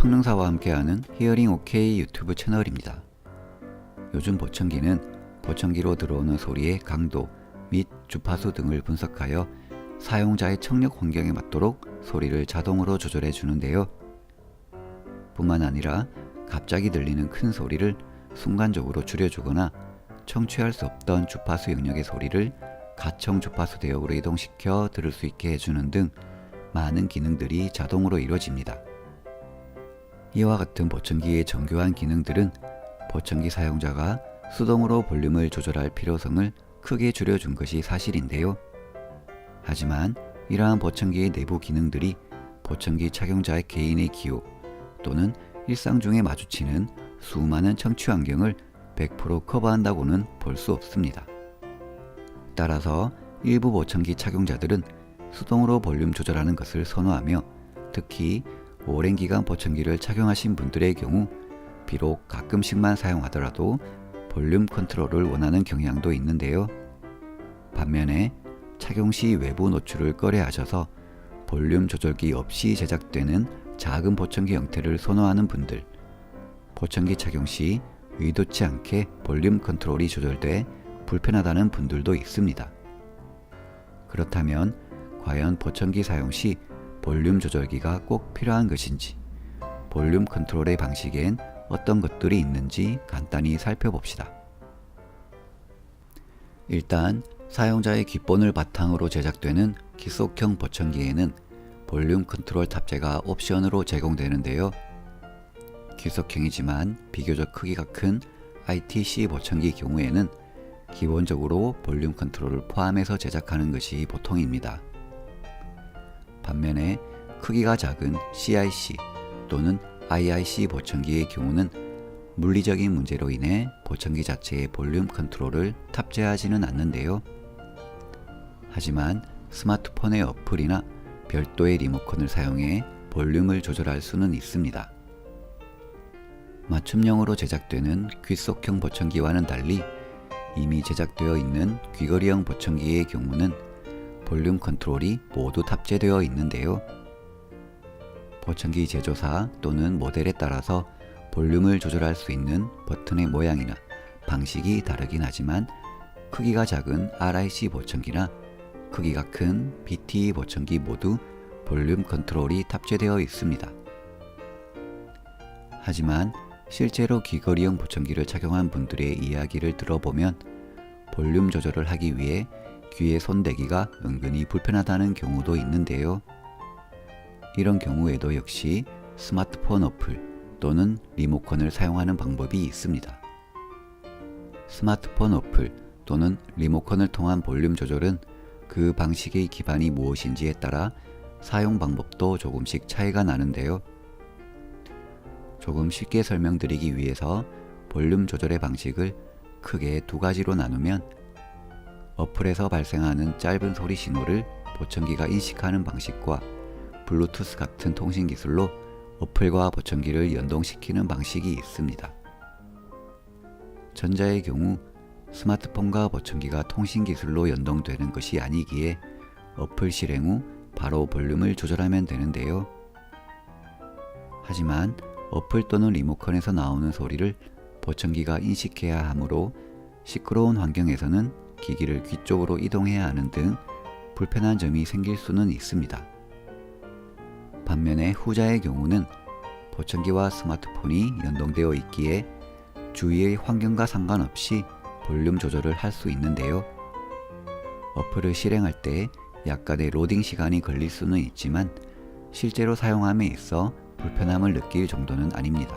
청능사와 함께하는 히어링 OK 유튜브 채널입니다. 요즘 보청기는 보청기로 들어오는 소리의 강도 및 주파수 등을 분석하여 사용자의 청력 환경에 맞도록 소리를 자동으로 조절해 주는데요. 뿐만 아니라 갑자기 들리는 큰 소리를 순간적으로 줄여주거나 청취할 수 없던 주파수 영역의 소리를 가청 주파수 대역으로 이동시켜 들을 수 있게 해주는 등 많은 기능들이 자동으로 이루어집니다. 이와 같은 보청기의 정교한 기능들은 보청기 사용자가 수동으로 볼륨을 조절할 필요성을 크게 줄여준 것이 사실인데요. 하지만 이러한 보청기의 내부 기능들이 보청기 착용자의 개인의 기호 또는 일상 중에 마주치는 수많은 청취 환경을 100% 커버한다고는 볼 수 없습니다. 따라서 일부 보청기 착용자들은 수동으로 볼륨 조절하는 것을 선호하며 특히 오랜 기간 보청기를 착용하신 분들의 경우 비록 가끔씩만 사용하더라도 볼륨 컨트롤을 원하는 경향도 있는데요. 반면에 착용 시 외부 노출을 꺼려하셔서 볼륨 조절기 없이 제작되는 작은 보청기 형태를 선호하는 분들, 보청기 착용 시 의도치 않게 볼륨 컨트롤이 조절돼 불편하다는 분들도 있습니다. 그렇다면 과연 보청기 사용 시 볼륨 조절기가 꼭 필요한 것인지, 볼륨 컨트롤의 방식엔 어떤 것들이 있는지 간단히 살펴봅시다. 일단 사용자의 기본을 바탕으로 제작되는 기속형 보청기에는 볼륨 컨트롤 탑재가 옵션으로 제공되는데요. 기속형이지만 비교적 크기가 큰 ITC 보청기 경우에는 기본적으로 볼륨 컨트롤을 포함해서 제작하는 것이 보통입니다. 반면에 크기가 작은 CIC 또는 IIC 보청기의 경우는 물리적인 문제로 인해 보청기 자체의 볼륨 컨트롤을 탑재하지는 않는데요. 하지만 스마트폰의 어플이나 별도의 리모컨을 사용해 볼륨을 조절할 수는 있습니다. 맞춤형으로 제작되는 귀속형 보청기와는 달리 이미 제작되어 있는 귀걸이형 보청기의 경우는 볼륨 컨트롤이 모두 탑재되어 있는데요. 보청기 제조사 또는 모델에 따라서 볼륨을 조절할 수 있는 버튼의 모양이나 방식이 다르긴 하지만 크기가 작은 RIC 보청기나 크기가 큰 BTE 보청기 모두 볼륨 컨트롤이 탑재되어 있습니다. 하지만 실제로 귀걸이형 보청기를 착용한 분들의 이야기를 들어보면 볼륨 조절을 하기 위해 귀에 손대기가 은근히 불편하다는 경우도 있는데요. 이런 경우에도 역시 스마트폰 어플 또는 리모컨을 사용하는 방법이 있습니다. 스마트폰 어플 또는 리모컨을 통한 볼륨 조절은 그 방식의 기반이 무엇인지에 따라 사용 방법도 조금씩 차이가 나는데요. 조금 쉽게 설명드리기 위해서 볼륨 조절의 방식을 크게 두 가지로 나누면 어플에서 발생하는 짧은 소리 신호를 보청기가 인식하는 방식과 블루투스 같은 통신 기술로 어플과 보청기를 연동시키는 방식이 있습니다. 전자의 경우 스마트폰과 보청기가 통신 기술로 연동되는 것이 아니기에 어플 실행 후 바로 볼륨을 조절하면 되는데요. 하지만 어플 또는 리모컨에서 나오는 소리를 보청기가 인식해야 하므로 시끄러운 환경에서는 기기를 귀 쪽으로 이동해야 하는 등 불편한 점이 생길 수는 있습니다. 반면에 후자의 경우는 보청기와 스마트폰이 연동되어 있기에 주위의 환경과 상관없이 볼륨 조절을 할 수 있는데요. 어플을 실행할 때 약간의 로딩 시간이 걸릴 수는 있지만 실제로 사용함에 있어 불편함을 느낄 정도는 아닙니다.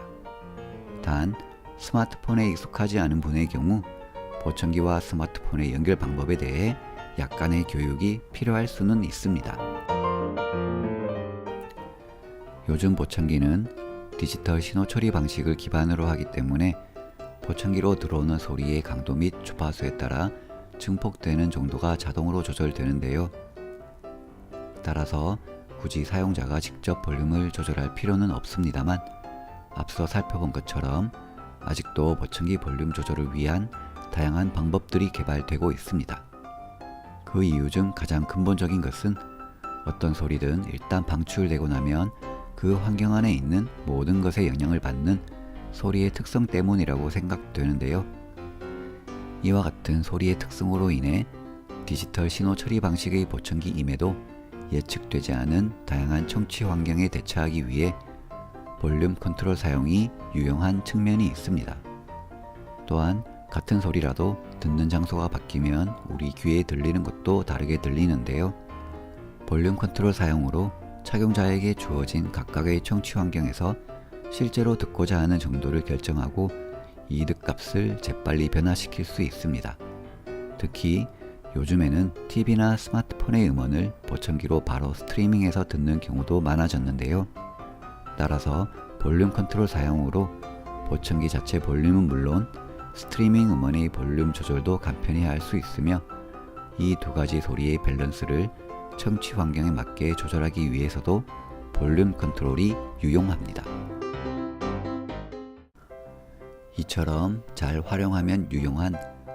단 스마트폰에 익숙하지 않은 분의 경우 보청기와 스마트폰의 연결 방법에 대해 약간의 교육이 필요할 수는 있습니다. 요즘 보청기는 디지털 신호 처리 방식을 기반으로 하기 때문에 보청기로 들어오는 소리의 강도 및 주파수에 따라 증폭되는 정도가 자동으로 조절되는데요. 따라서 굳이 사용자가 직접 볼륨을 조절할 필요는 없습니다만 앞서 살펴본 것처럼 아직도 보청기 볼륨 조절을 위한 다양한 방법들이 개발되고 있습니다. 그 이유 중 가장 근본적인 것은 어떤 소리든 일단 방출되고 나면 그 그 환경 안에 있는 모든 것에 영향을 받는 소리의 특성 때문이라고 생각되는데요. 이와 같은 소리의 특성으로 인해 디지털 신호 처리 방식의 보청기임에도 예측되지 않은 다양한 청취 환경에 대처하기 위해 볼륨 컨트롤 사용이 유용한 측면이 있습니다. 또한 같은 소리라도 듣는 장소가 바뀌면 우리 귀에 들리는 것도 다르게 들리는데요. 볼륨 컨트롤 사용으로 착용자에게 주어진 각각의 청취 환경에서 실제로 듣고자 하는 정도를 결정하고 이득값을 재빨리 변화시킬 수 있습니다. 특히 요즘에는 TV나 스마트폰의 음원을 보청기로 바로 스트리밍해서 듣는 경우도 많아졌는데요. 따라서 볼륨 컨트롤 사용으로 보청기 자체 볼륨은 물론 스트리밍 음원의 볼륨 조절도 간편히 할 수 있으며 이 두 가지 소리의 밸런스를 청취 환경에 맞게 조절하기 위해서도 볼륨 컨트롤이 유용합니다. 이처럼 잘 활용하면 유용한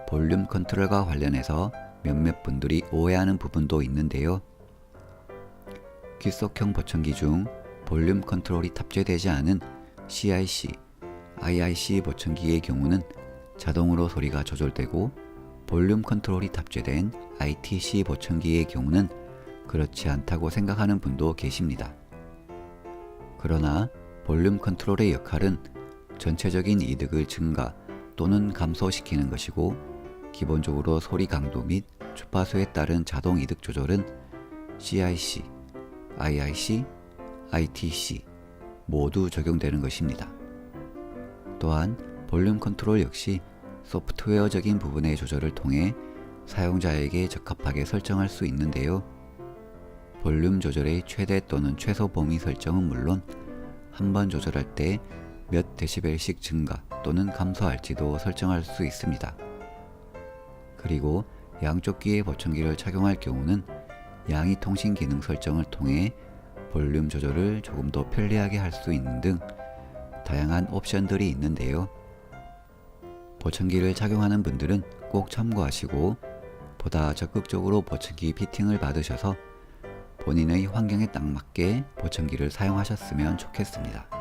볼륨 컨트롤과 관련해서 몇몇 분들이 오해하는 부분도 있는데요. 귓속형 보청기 중 볼륨 컨트롤이 탑재되지 않은 CIC, IIC 보청기의 경우는 자동으로 소리가 조절되고 볼륨 컨트롤이 탑재된 ITC 보청기의 경우는 그렇지 않다고 생각하는 분도 계십니다. 그러나 볼륨 컨트롤의 역할은 전체적인 이득을 증가 또는 감소시키는 것이고 기본적으로 소리 강도 및 주파수에 따른 자동 이득 조절은 CIC, IIC, ITC 모두 적용되는 것입니다. 또한 볼륨 컨트롤 역시 소프트웨어적인 부분의 조절을 통해 사용자에게 적합하게 설정할 수 있는데요. 볼륨 조절의 최대 또는 최소 범위 설정은 물론 한 번 조절할 때 몇 데시벨씩 증가 또는 감소할지도 설정할 수 있습니다. 그리고 양쪽 귀에 보청기를 착용할 경우는 양의 통신 기능 설정을 통해 볼륨 조절을 조금 더 편리하게 할 수 있는 등 다양한 옵션들이 있는데요. 보청기를 착용하는 분들은 꼭 참고하시고 보다 적극적으로 보청기 피팅을 받으셔서 본인의 환경에 딱 맞게 보청기를 사용하셨으면 좋겠습니다.